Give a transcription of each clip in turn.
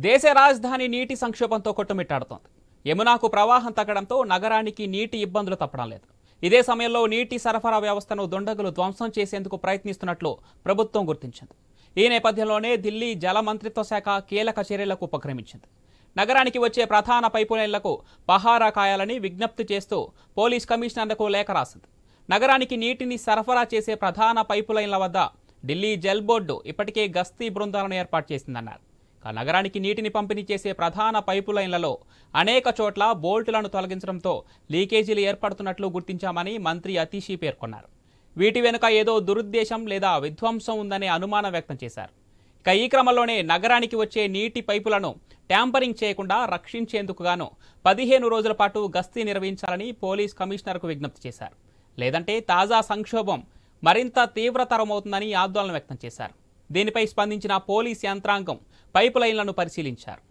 దేశ రాజధాని నీటి సంక్షోభంతో కొట్టుమిట్టాడుతోంది. యమునాకు ప్రవాహం తగ్గడంతో నగరానికి నీటి ఇబ్బందులు తప్పడం లేదు. ఇదే సమయంలో నీటి సరఫరా వ్యవస్థను దుండగులు ధ్వంసం చేసేందుకు ప్రయత్నిస్తున్నట్లు ప్రభుత్వం గుర్తించింది. ఈ నేపథ్యంలోనే ఢిల్లీ జల మంత్రిత్వ శాఖ కీలక చర్యలకు ఉపక్రమించింది. నగరానికి వచ్చే ప్రధాన పైపులైన్లకు పహారా కాయాలని విజ్ఞప్తి చేస్తూ పోలీస్ కమిషనర్లకు లేఖ రాసింది. నగరానికి నీటిని సరఫరా చేసే ప్రధాన పైపులైన్ల వద్ద ఢిల్లీ జల్ బోర్డు ఇప్పటికే గస్తీ బృందాలను ఏర్పాటు చేసిందన్నారు. నగరానికి నీటిని పంపిణీ చేసే ప్రధాన పైపులైన్లలో అనేక చోట్ల బోల్టులను తొలగించడంతో లీకేజీలు ఏర్పడుతున్నట్లు గుర్తించామని మంత్రి అతీషి పేర్కొన్నారు. వీటి వెనుక ఏదో దురుద్దేశం లేదా విధ్వంసం ఉందనే అనుమానం వ్యక్తం చేశారు. ఈ క్రమంలోనే నగరానికి వచ్చే నీటి పైపులను ట్యాంపరింగ్ చేయకుండా రక్షించేందుకు గాను 15 రోజుల పాటు గస్తీ నిర్వహించాలని పోలీస్ కమిషనర్కు విజ్ఞప్తి చేశారు. లేదంటే తాజా సంక్షోభం మరింత తీవ్రతరమవుతుందని ఆందోళన వ్యక్తం చేశారు. దీనిపై స్పందించిన పోలీస్ యంత్రాంగం పైపులైన్లను పరిశీలించారు.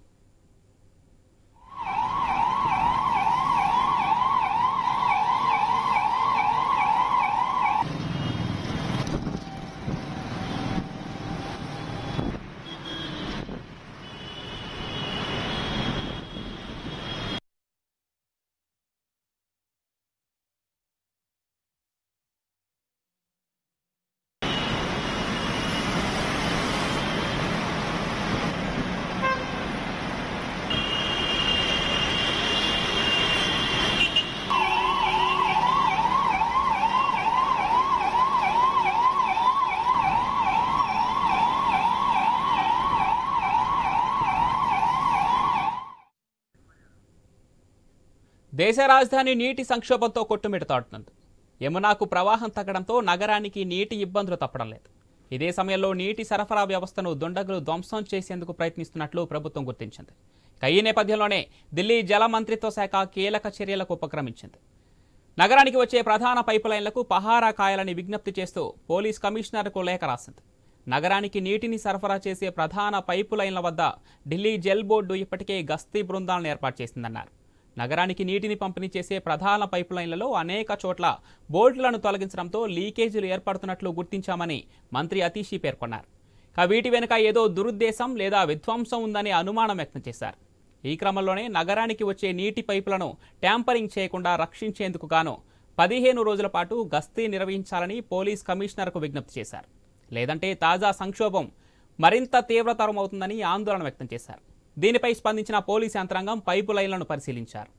దేశ రాజధాని నీటి సంక్షోభంతో కొట్టుమిట్టాడుతోంది. యమునాకు ప్రవాహం తగ్గడంతో నగరానికి నీటి ఇబ్బందులు తప్పడం లేదు. ఇదే సమయంలో నీటి సరఫరా వ్యవస్థను దుండగులు ధ్వంసం చేసేందుకు ప్రయత్నిస్తున్నట్లు ప్రభుత్వం గుర్తించింది. ఈ నేపథ్యంలోనే ఢిల్లీ జల మంత్రిత్వ శాఖ కీలక చర్యలకు ఉపక్రమించింది. నగరానికి వచ్చే ప్రధాన పైపులైన్లకు పహారా కాయాలని విజ్ఞప్తి చేస్తూ పోలీస్ కమిషనర్కు లేఖ రాసింది. నగరానికి నీటిని సరఫరా చేసే ప్రధాన పైపులైన్ల వద్ద ఢిల్లీ జల్ బోర్డు ఇప్పటికే గస్తీ బృందాలను ఏర్పాటు చేసిందన్నారు. నగరానికి నీటిని పంపిణీ చేసే ప్రధాన పైపులైన్లలో అనేక చోట్ల బోల్టులను తొలగించడంతో లీకేజీలు ఏర్పడుతున్నట్లు గుర్తించామని మంత్రి అతీషి పేర్కొన్నారు. వీటి వెనుక ఏదో దురుద్దేశం లేదా విధ్వంసం ఉందనే అనుమానం వ్యక్తం చేశారు. ఈ క్రమంలోనే నగరానికి వచ్చే నీటి పైపులను ట్యాంపరింగ్ చేయకుండా రక్షించేందుకు గాను 15 రోజుల పాటు గస్తీ నిర్వహించాలని పోలీస్ కమిషనర్కు విజ్ఞప్తి చేశారు. లేదంటే తాజా సంక్షోభం మరింత తీవ్రతరమవుతుందని ఆందోళన వ్యక్తం చేశారు. దీనిపై స్పందించిన పోలీస్ యంత్రాంగం పైపు లైన్లను పరిశీలించారు.